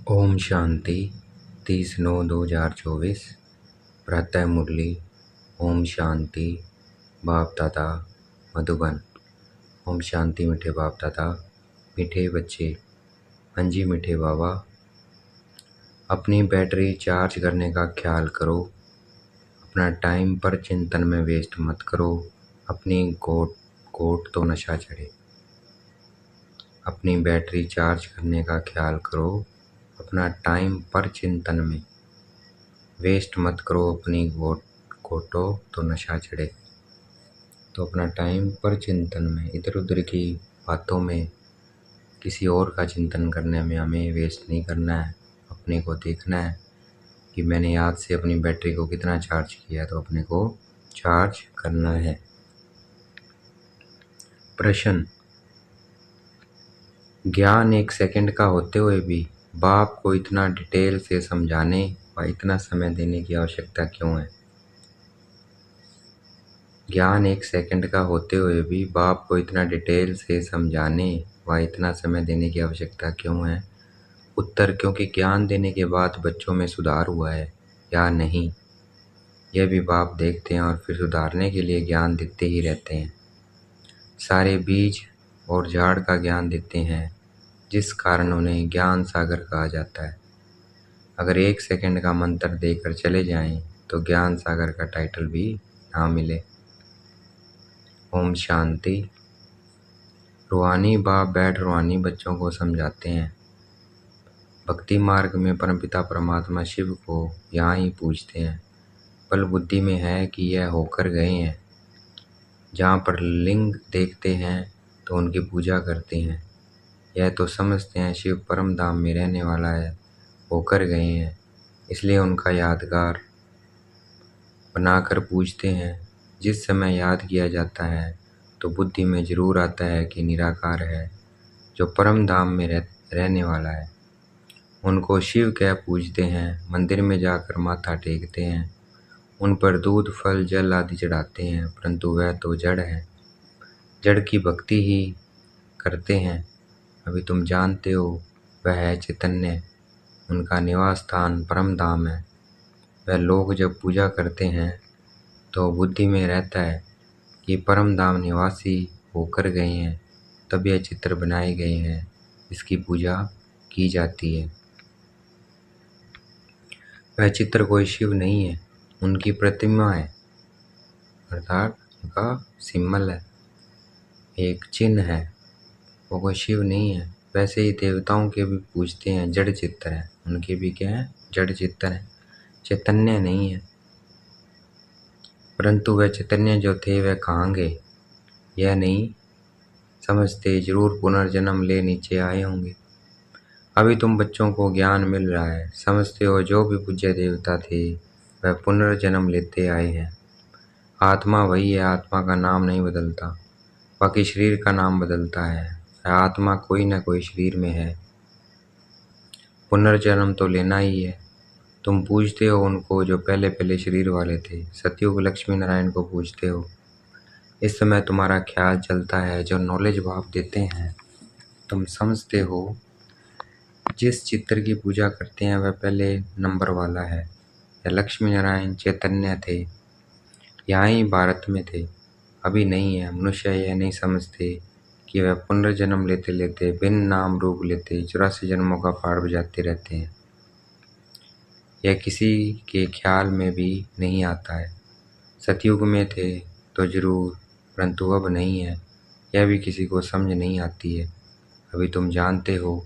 ओम शांति 30/9/2024 प्रातः मुरली। ओम शांति। बाप दादा मधुबन। ओम शांति मीठे बाप दादा, मीठे बच्चे। हाँ जी मीठे बाबा, अपनी बैटरी चार्ज करने का ख्याल करो। अपना टाइम पर चिंतन में वेस्ट मत करो। अपनी कोट तो नशा चढ़े। अपनी बैटरी चार्ज करने का ख्याल करो। अपना टाइम पर चिंतन में वेस्ट मत करो। अपनी कोटो तो नशा चढ़े। तो अपना टाइम पर चिंतन में, इधर उधर की बातों में, किसी और का चिंतन करने में हमें वेस्ट नहीं करना है। अपने को देखना है कि मैंने याद से अपनी बैटरी को कितना चार्ज किया, तो अपने को चार्ज करना है। प्रश्न: ज्ञान 1 सेकंड का होते हुए भी बाप को इतना डिटेल से समझाने व इतना समय देने की आवश्यकता क्यों है? ज्ञान 1 सेकंड का होते हुए भी बाप को इतना डिटेल से समझाने व इतना समय देने की आवश्यकता क्यों है? उत्तर: क्योंकि ज्ञान देने के बाद बच्चों में सुधार हुआ है या नहीं, यह भी बाप देखते हैं और फिर सुधारने के लिए ज्ञान देते ही रहते हैं। सारे बीज और झाड़ का ज्ञान देते हैं, जिस कारण उन्हें ज्ञान सागर कहा जाता है। अगर 1 सेकंड का मंत्र देकर चले जाएं तो ज्ञान सागर का टाइटल भी ना मिले। ओम शांति। रूहानी बाप बैठ रूहानी बच्चों को समझाते हैं। भक्ति मार्ग में परमपिता परमात्मा शिव को यहाँ ही पूजते हैं। बल बुद्धि में है कि यह होकर गए हैं। जहाँ पर लिंग देखते हैं तो उनकी पूजा करते हैं। यह तो समझते हैं शिव परम धाम में रहने वाला है, होकर गए हैं, इसलिए उनका यादगार बनाकर पूजते हैं। जिस समय याद किया जाता है तो बुद्धि में जरूर आता है कि निराकार है, जो परम धाम में रहने वाला है। उनको शिव कह पूजते हैं। मंदिर में जाकर माथा टेकते हैं, उन पर दूध फल जल आदि चढ़ाते हैं, परंतु वह तो जड़ है। जड़ की भक्ति ही करते हैं। अभी तुम जानते हो वह है चैतन्य। उनका निवास स्थान परम धाम है। वह लोग जब पूजा करते हैं तो बुद्धि में रहता है कि परम धाम निवासी होकर गए हैं, तब यह चित्र बनाए गए हैं, इसकी पूजा की जाती है। वह चित्र कोई शिव नहीं है, उनकी प्रतिमा है, अर्थात उनका सिंबल है, एक चिन्ह है। वो कोई शिव नहीं है। वैसे ही देवताओं के भी पूजते हैं, जड़ चित्र है, उनके भी क्या है, जड़ चित्र है, चैतन्य नहीं है। परंतु वह चैतन्य जो थे वह कहाँ गए, यह नहीं समझते। जरूर पुनर्जन्म ले नीचे आए होंगे। अभी तुम बच्चों को ज्ञान मिल रहा है, समझते हो जो भी पूज्य देवता थे वह पुनर्जन्म लेते आए हैं। आत्मा वही है, आत्मा का नाम नहीं बदलता, बाकी शरीर का नाम बदलता है। आत्मा कोई ना कोई शरीर में है। पुनर्जन्म तो लेना ही है। तुम पूजते हो उनको जो पहले पहले शरीर वाले थे। सतयुग लक्ष्मी नारायण को पूजते हो। इस समय तुम्हारा ख्याल चलता है, जो नॉलेज भाव देते हैं तुम समझते हो। जिस चित्र की पूजा करते हैं वह पहले नंबर वाला है। यह लक्ष्मी नारायण चैतन्य थे, यहाँ ही भारत में थे, अभी नहीं है। मनुष्य यह नहीं समझते कि वह पुनर्जन्म लेते लेते भिन्न नाम रूप लेते 84 जन्मों का पाठ बजाते रहते हैं। यह किसी के ख्याल में भी नहीं आता है। सतयुग में थे तो जरूर, परंतु अब नहीं है, यह भी किसी को समझ नहीं आती है। अभी तुम जानते हो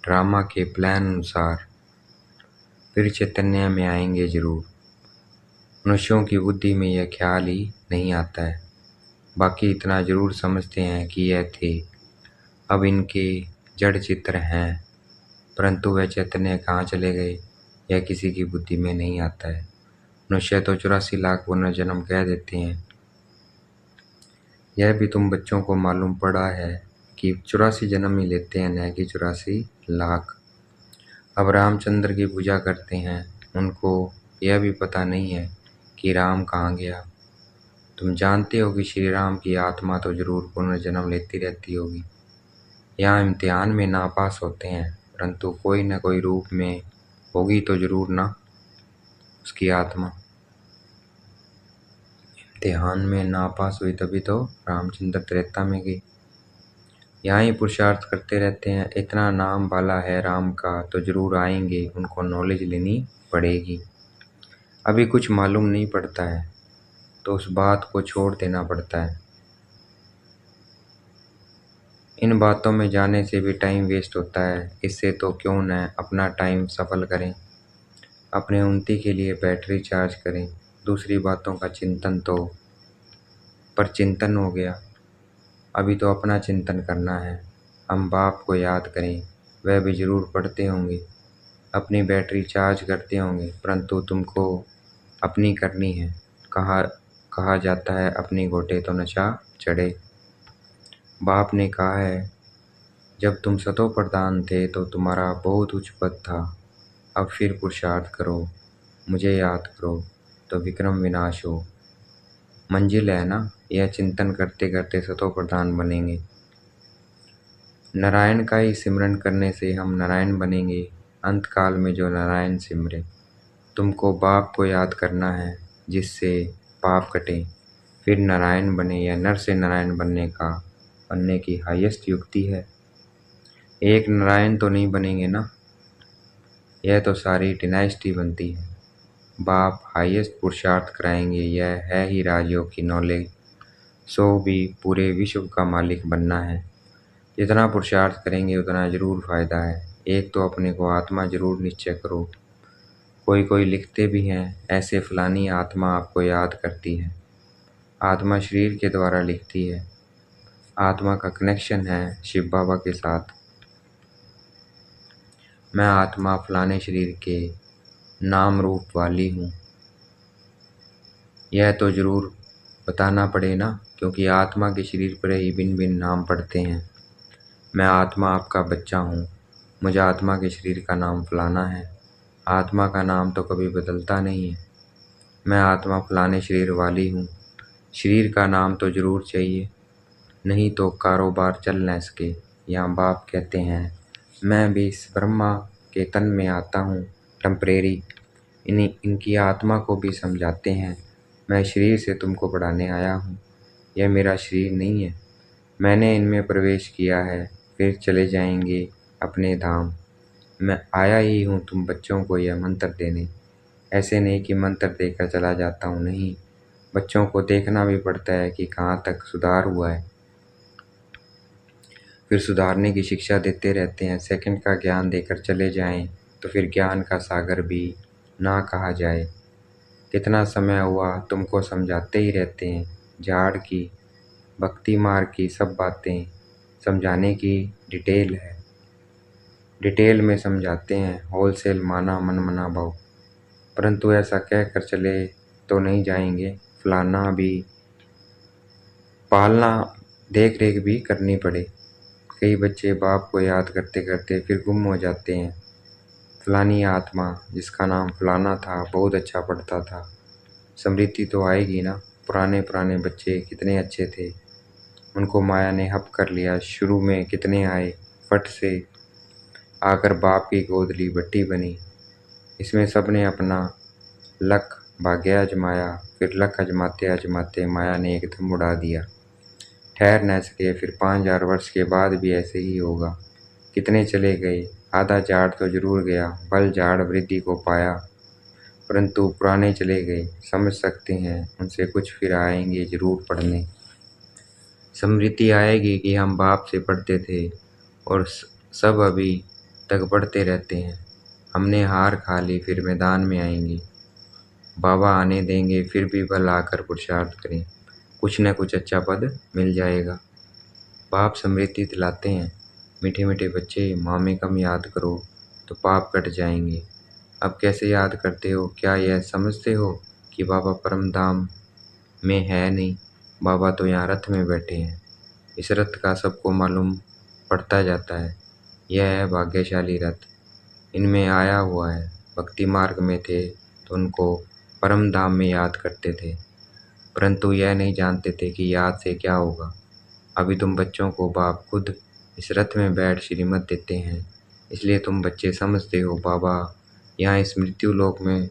ड्रामा के प्लान अनुसार फिर चैतन्य में आएंगे जरूर। मनुष्यों की बुद्धि में यह ख्याल ही नहीं आता है। बाकी इतना जरूर समझते हैं कि यह थे, अब इनके जड़ चित्र हैं, परंतु वह चैतन्य कहाँ चले गए यह किसी की बुद्धि में नहीं आता है। मनुष्य तो 84 लाख पुनर्जन्म कह देते हैं। यह भी तुम बच्चों को मालूम पड़ा है कि 84 जन्म ही लेते हैं, न कि 84 लाख। अब रामचंद्र की पूजा करते हैं, उनको यह भी पता नहीं है कि राम कहाँ गया। तुम जानते हो कि श्री राम की आत्मा तो जरूर पुनर्जन्म लेती रहती होगी। यहाँ इम्तिहान में नापास होते हैं, परंतु कोई न कोई रूप में होगी तो जरूर ना उसकी आत्मा। इम्तिहान में ना पास हुई तभी तो रामचंद्र त्रेता में गई। यहाँ ही पुरुषार्थ करते रहते हैं, इतना नाम वाला है राम का तो जरूर आएंगे, उनको नॉलेज लेनी पड़ेगी। अभी कुछ मालूम नहीं पड़ता है तो उस बात को छोड़ देना पड़ता है। इन बातों में जाने से भी टाइम वेस्ट होता है, इससे तो क्यों न अपना टाइम सफल करें, अपने उन्नति के लिए बैटरी चार्ज करें। दूसरी बातों का चिंतन तो पर चिंतन हो गया, अभी तो अपना चिंतन करना है। हम बाप को याद करें, वह भी जरूर पढ़ते होंगे, अपनी बैटरी चार्ज करते होंगे, परंतु तुमको अपनी करनी है। कहा कहा जाता है अपनी घोटे तो नशा चढ़े। बाप ने कहा है जब तुम सतो प्रधान थे तो तुम्हारा बहुत उच्च पद था, अब फिर पुरुषार्थ करो, मुझे याद करो तो विक्रम विनाश हो। मंजिल है ना, यह चिंतन करते करते सतो प्रधान बनेंगे। नारायण का ही सिमरन करने से हम नारायण बनेंगे। अंत काल में जो नारायण सिमरे, तुमको बाप को याद करना है जिससे पाप कटे, फिर नारायण बने। या नर से नारायण बनने की हाईएस्ट युक्ति है। एक नारायण तो नहीं बनेंगे ना, यह तो सारी डिनाइस्टी बनती है। बाप हाईएस्ट पुरुषार्थ कराएंगे, यह है ही राजयोग की नॉलेज। सो भी पूरे विश्व का मालिक बनना है। जितना पुरुषार्थ करेंगे उतना जरूर फायदा है। एक तो अपने को आत्मा जरूर निश्चय करो। कोई कोई लिखते भी हैं ऐसे फलानी आत्मा आपको याद करती है। आत्मा शरीर के द्वारा लिखती है। आत्मा का कनेक्शन है शिव बाबा के साथ। मैं आत्मा फलाने शरीर के नाम रूप वाली हूँ, यह तो जरूर बताना पड़े ना, क्योंकि आत्मा के शरीर पर ही भिन्न भिन्न नाम पड़ते हैं। मैं आत्मा आपका बच्चा हूँ, मुझे आत्मा के शरीर का नाम फलाना है। आत्मा का नाम तो कभी बदलता नहीं है। मैं आत्मा फलाने शरीर वाली हूँ, शरीर का नाम तो जरूर चाहिए, नहीं तो कारोबार चल न सके। यहाँ बाप कहते हैं मैं भी इस ब्रह्मा के तन में आता हूँ टेम्परेरी। इनकी आत्मा को भी समझाते हैं मैं शरीर से तुमको पढ़ाने आया हूँ, यह मेरा शरीर नहीं है, मैंने इनमें प्रवेश किया है, फिर चले जाएंगे अपने धाम। मैं आया ही हूँ तुम बच्चों को यह मंत्र देने। ऐसे नहीं कि मंत्र देकर चला जाता हूँ, नहीं, बच्चों को देखना भी पड़ता है कि कहाँ तक सुधार हुआ है, फिर सुधारने की शिक्षा देते रहते हैं। सेकंड का ज्ञान देकर चले जाएं तो फिर ज्ञान का सागर भी ना कहा जाए। कितना समय हुआ तुमको समझाते ही रहते हैं, झाड़ की भक्ति मार्ग की सब बातें समझाने की डिटेल है। डिटेल में समझाते हैं, होलसेल माना मन मना भाव। परंतु ऐसा कह कर चले तो नहीं जाएंगे, फलाना भी पालना देख रेख भी करनी पड़े। कई बच्चे बाप को याद करते करते फिर गुम हो जाते हैं। फलानी आत्मा जिसका नाम फलाना था बहुत अच्छा पढ़ता था, स्मृति तो आएगी ना। पुराने पुराने बच्चे कितने अच्छे थे, उनको माया ने हप कर लिया। शुरू में कितने आए, फट से आकर बाप की गोद ली बट्टी बनी। इसमें सबने अपना लक भाग्य आजमाया, फिर लक आजमाते आजमाते माया ने एकदम उड़ा दिया। ठहर न सके, फिर 5000 वर्ष के बाद भी ऐसे ही होगा। कितने चले गए, आधा झाड़ तो जरूर गया, बल झाड़ वृद्धि को पाया, परंतु पुराने चले गए। समझ सकते हैं उनसे कुछ फिर आएंगे जरूर पढ़ने। स्मृति आएगी कि हम बाप से पढ़ते थे और सब अभी तक पढ़ते रहते हैं। हमने हार खा ली, फिर मैदान में आएंगे, बाबा आने देंगे, फिर भी बल आकर पुरुषार्थ करें, कुछ न कुछ अच्छा पद मिल जाएगा। बाप स्मृति दिलाते हैं, मीठे मीठे बच्चे माँ कम याद करो तो पाप कट जाएंगे। अब कैसे याद करते हो, क्या यह समझते हो कि बाबा परम धाम में है नहीं, बाबा तो यहाँ रथ में बैठे हैं। इस रथ का सबको मालूम पड़ता जाता है, यह है भाग्यशाली रथ, इनमें आया हुआ है। भक्ति मार्ग में थे तो उनको परम धाम में याद करते थे, परंतु यह नहीं जानते थे कि याद से क्या होगा। अभी तुम बच्चों को बाप खुद इस रथ में बैठ श्रीमत देते हैं, इसलिए तुम बच्चे समझते हो बाबा यहाँ इस मृत्यु लोक में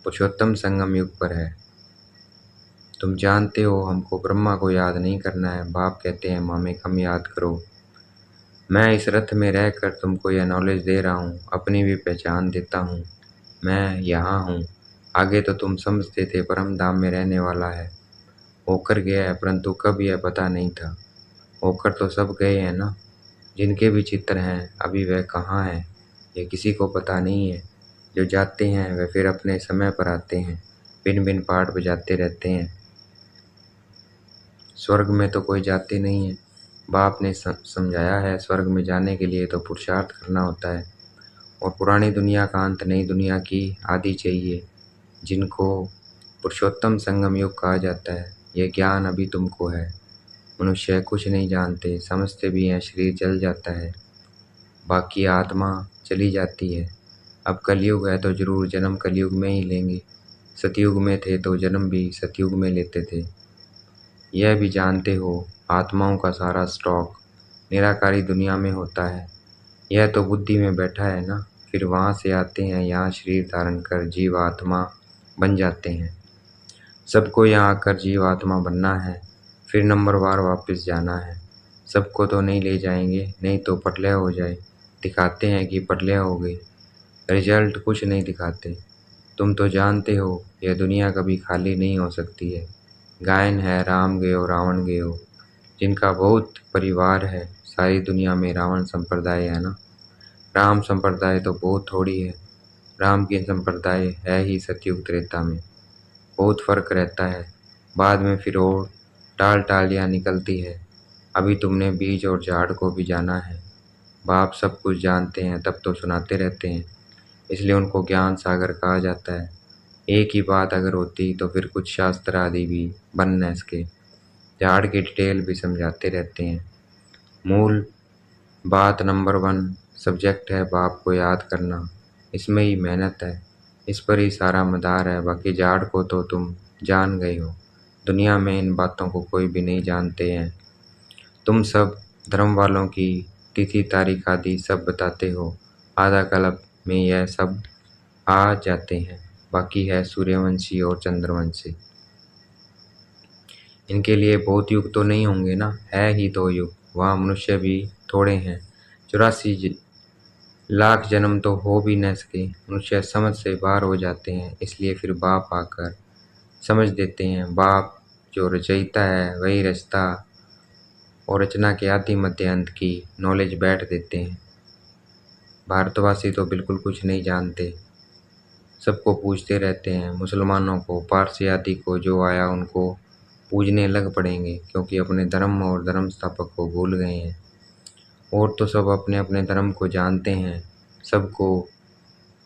पुरुषोत्तम संगम युग पर है। तुम जानते हो हमको ब्रह्मा को याद नहीं करना है। बाप कहते हैं हमें कम याद करो। मैं इस रथ में रहकर तुमको यह नॉलेज दे रहा हूँ, अपनी भी पहचान देता हूँ। मैं यहाँ हूँ। आगे तो तुम समझते थे परम धाम में रहने वाला है, होकर गया है, परंतु कब यह पता नहीं था। होकर तो सब गए हैं ना। जिनके भी चित्र हैं अभी वह कहाँ हैं यह किसी को पता नहीं है। जो जाते हैं वे फिर अपने समय पर आते हैं, भिन्न भिन्न पाठ बजाते रहते हैं। स्वर्ग में तो कोई जाते नहीं है। बाप ने समझाया है स्वर्ग में जाने के लिए तो पुरुषार्थ करना होता है, और पुरानी दुनिया का अंत नई दुनिया की आदि चाहिए, जिनको पुरुषोत्तम संगम युग कहा जाता है। यह ज्ञान अभी तुमको है। मनुष्य कुछ नहीं जानते, समझते भी हैं शरीर जल जाता है, बाकी आत्मा चली जाती है। अब कलयुग है तो जरूर जन्म कलयुग में ही लेंगे। सतयुग में थे तो जन्म भी सतयुग में लेते थे। यह भी जानते हो आत्माओं का सारा स्टॉक निराकारी दुनिया में होता है। यह तो बुद्धि में बैठा है ना, फिर वहाँ से आते हैं यहाँ शरीर धारण कर जीव आत्मा बन जाते हैं। सबको यहाँ आकर जीव आत्मा बनना है, फिर नंबरवार वापस जाना है। सबको तो नहीं ले जाएंगे, नहीं तो प्रलय हो जाए। दिखाते हैं कि प्रलय हो गई, रिजल्ट कुछ नहीं दिखाते। तुम तो जानते हो यह दुनिया कभी खाली नहीं हो सकती है। गायन है राम गयो रावण गयो, जिनका बहुत परिवार है। सारी दुनिया में रावण संप्रदाय है ना, राम संप्रदाय तो बहुत थोड़ी है। राम की संप्रदाय है ही सतयुग त्रेता में, बहुत फर्क रहता है। बाद में फिर और टाल टालियाँ निकलती है। अभी तुमने बीज और झाड़ को भी जाना है। बाप सब कुछ जानते हैं तब तो सुनाते रहते हैं, इसलिए उनको ज्ञान सागर कहा जाता है। एक ही बात अगर होती तो फिर कुछ शास्त्र आदि भी बन न सके। झाड़ की डिटेल भी समझाते रहते हैं। मूल बात नंबर 1 सब्जेक्ट है बाप को याद करना, इसमें ही मेहनत है, इस पर ही सारा मदार है। बाकी झाड़ को तो तुम जान गए हो। दुनिया में इन बातों को कोई भी नहीं जानते हैं। तुम सब धर्म वालों की तिथि तारीख आदि सब बताते हो, आधा कल्प में यह सब आ जाते हैं। बाकी है सूर्यवंशी और चंद्रवंशी, इनके लिए बहुत युग तो नहीं होंगे ना, है ही 2 युग। वहाँ मनुष्य भी थोड़े हैं, 84 लाख जन्म तो हो भी न सके। मनुष्य समझ से बाहर हो जाते हैं, इसलिए फिर बाप आकर समझ देते हैं। बाप जो रचयिता है वही रचता, और रचना के आदि मध्य अंत की नॉलेज बैठ देते हैं। भारतवासी तो बिल्कुल कुछ नहीं जानते, सबको पूजते रहते हैं। मुसलमानों को, पारसी आदि को जो आया उनको पूजने लग पड़ेंगे, क्योंकि अपने धर्म और धर्म स्थापक को भूल गए हैं। और तो सब अपने अपने धर्म को जानते हैं, सबको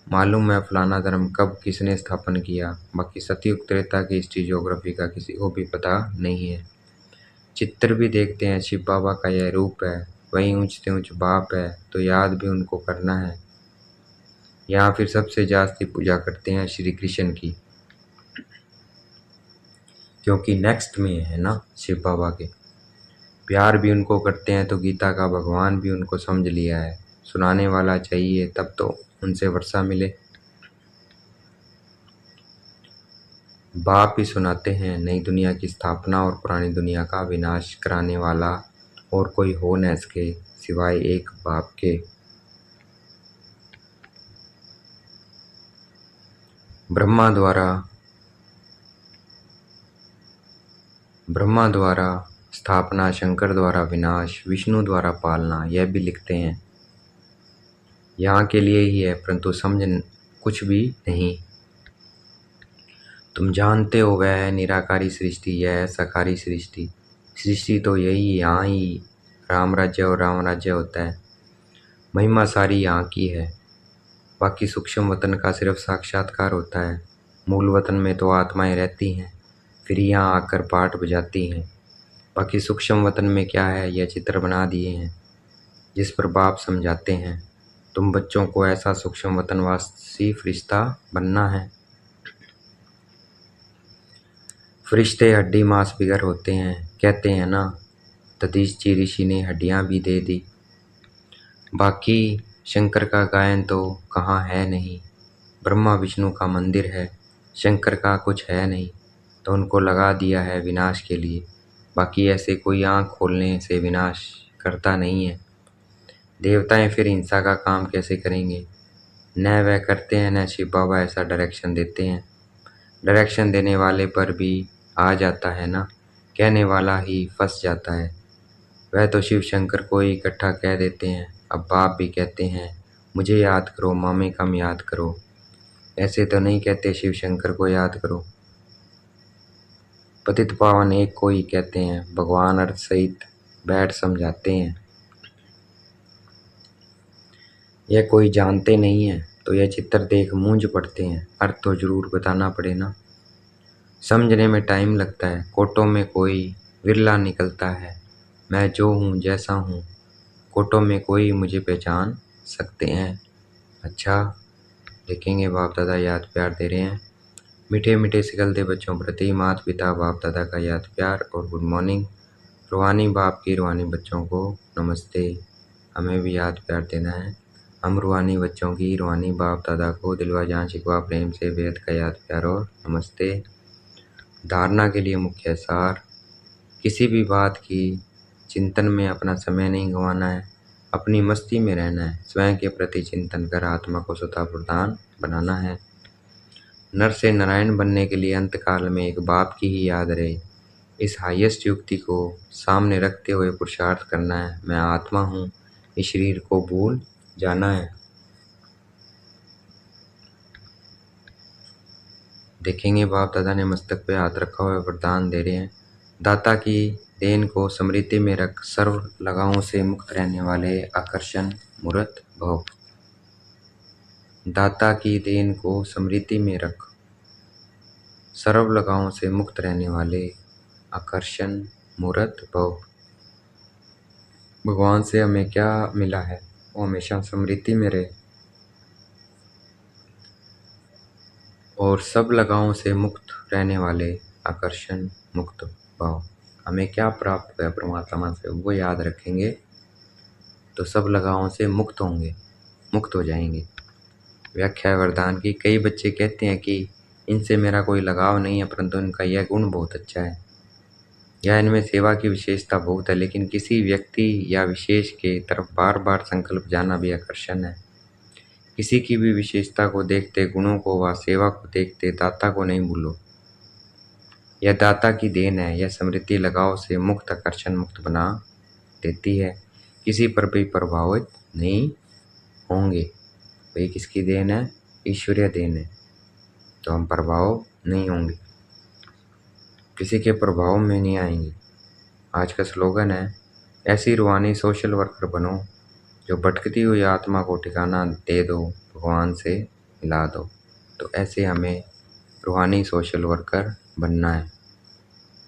मालूम है फलाना धर्म कब किसने स्थापन किया। बाकी सतयुग त्रेता की हिस्ट्री ज्योग्राफी का किसी को भी पता नहीं है। चित्र भी देखते हैं शिव बाबा का यह रूप है, वही ऊंच से ऊंच बाप है, तो याद भी उनको करना है। यहाँ फिर सबसे जास्ती पूजा करते हैं श्री कृष्ण की, क्योंकि नेक्स्ट में है ना शिव बाबा के। प्यार भी उनको करते हैं तो गीता का भगवान भी उनको समझ लिया है। सुनाने वाला चाहिए तब तो उनसे वर्षा मिले। बाप ही सुनाते हैं नई दुनिया की स्थापना और पुरानी दुनिया का विनाश कराने वाला और कोई हो न सके सिवाय एक बाप के। ब्रह्मा द्वारा स्थापना, शंकर द्वारा विनाश, विष्णु द्वारा पालना, यह भी लिखते हैं। यहाँ के लिए ही है, परंतु समझ कुछ भी नहीं। तुम जानते हो वह है निराकारी सृष्टि, यह है साकारी सृष्टि। सृष्टि तो यही यहाँ ही राम राज्य और राम राज्य होता है। महिमा सारी यहाँ की है। बाकी सूक्ष्म वतन का सिर्फ साक्षात्कार होता है। मूल वतन में तो आत्माएं रहती हैं, फिर यहाँ आकर पाठ बजाती हैं। बाकी सूक्ष्म वतन में क्या है यह चित्र बना दिए हैं, जिस पर बाप समझाते हैं। तुम बच्चों को ऐसा सूक्ष्म वतनवासी फरिश्ता बनना है। फरिश्ते हड्डी मांस बिगर होते हैं, कहते हैं ना। दधीचि ऋषि ने हड्डियां भी दे दी। बाकी शंकर का गायन तो कहाँ है नहीं, ब्रह्मा विष्णु का मंदिर है, शंकर का कुछ है नहीं, तो उनको लगा दिया है विनाश के लिए। बाकी ऐसे कोई आँख खोलने से विनाश करता नहीं है। देवताएं फिर हिंसा का काम कैसे करेंगे? न वह करते हैं न शिव बाबा ऐसा डायरेक्शन देते हैं। डायरेक्शन देने वाले पर भी आ जाता है ना, कहने वाला ही फंस जाता है। वह तो शिव शंकर को ही इकट्ठा कह देते हैं। अब बाप भी कहते हैं मुझे याद करो, मामी कम याद करो। ऐसे तो नहीं कहते शिव शंकर को याद करो। पतित पावन एक को ही कहते हैं, भगवान अर्थ सहित बैठ समझाते हैं। यह कोई जानते नहीं है तो यह चित्र देख मूंझ पड़ते हैं, अर्थ तो जरूर बताना पड़े ना। समझने में टाइम लगता है, कोटों में कोई विरला निकलता है। मैं जो हूँ जैसा हूँ, कोटों में कोई मुझे पहचान सकते हैं। अच्छा, देखेंगे बाप दादा याद प्यार दे रहे हैं। मीठे मीठे सिकलते बच्चों प्रति माता पिता बाप दादा का याद प्यार और गुड मॉर्निंग। रूहानी बाप की रूहानी बच्चों को नमस्ते। हमें भी याद प्यार देना है। हम रूहानी बच्चों की रूहानी बाप दादा को दिलवा जान शिकवा प्रेम से बेहद का याद प्यार और नमस्ते। धारणा के लिए मुख्य सार, किसी भी बात की चिंतन में अपना समय नहीं गंवाना है, अपनी मस्ती में रहना है, स्वयं के प्रति चिंतन कर आत्मा को स्वतः प्रधान बनाना है। नर से नारायण बनने के लिए अंतकाल में एक बाप की ही याद रहे, इस हाईएस्ट युक्ति को सामने रखते हुए पुरुषार्थ करना है। मैं आत्मा हूँ, इस शरीर को भूल जाना है। देखेंगे बाप दादा ने मस्तक पे हाथ रखा हुआ वरदान दे रहे हैं। दाता की देन को स्मृति में रख, सर्व लगावों से मुक्त रहने वाले आकर्षण मूर्त भव। दाता की देन को स्मृति में रख, सर्व लगावों से मुक्त रहने वाले आकर्षण मूर्त भव। भगवान से हमें क्या मिला है वो हमेशा स्मृति में रहे और सब लगावों से मुक्त रहने वाले आकर्षण मुक्त भाव। हमें क्या प्राप्त हुआ परमात्मा से वो याद रखेंगे तो सब लगावों से मुक्त होंगे, मुक्त हो जाएंगे। व्याख्या वरदान की, कई बच्चे कहते हैं कि इनसे मेरा कोई लगाव नहीं है, परंतु इनका यह गुण बहुत अच्छा है या इनमें सेवा की विशेषता बहुत है। लेकिन किसी व्यक्ति या विशेष के तरफ बार बार संकल्प जाना भी आकर्षण है। किसी की भी विशेषता को देखते, गुणों को व सेवा को देखते दाता को नहीं भूलो। यह दाता की देन है। यह स्मृति लगाव से मुक्त आकर्षण मुक्त बना देती है। किसी पर भी प्रभावित नहीं होंगे। भाई किसकी देन है? ईश्वरीय देन है, तो हम प्रभाव नहीं होंगे, किसी के प्रभाव में नहीं आएंगे। आज का स्लोगन है, ऐसी रूहानी सोशल वर्कर बनो जो भटकती हुई आत्मा को ठिकाना दे दो, भगवान से मिला दो। तो ऐसे हमें रूहानी सोशल वर्कर बनना है।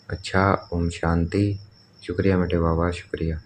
अच्छा, ओम शांति। शुक्रिया मेरे बाबा, शुक्रिया।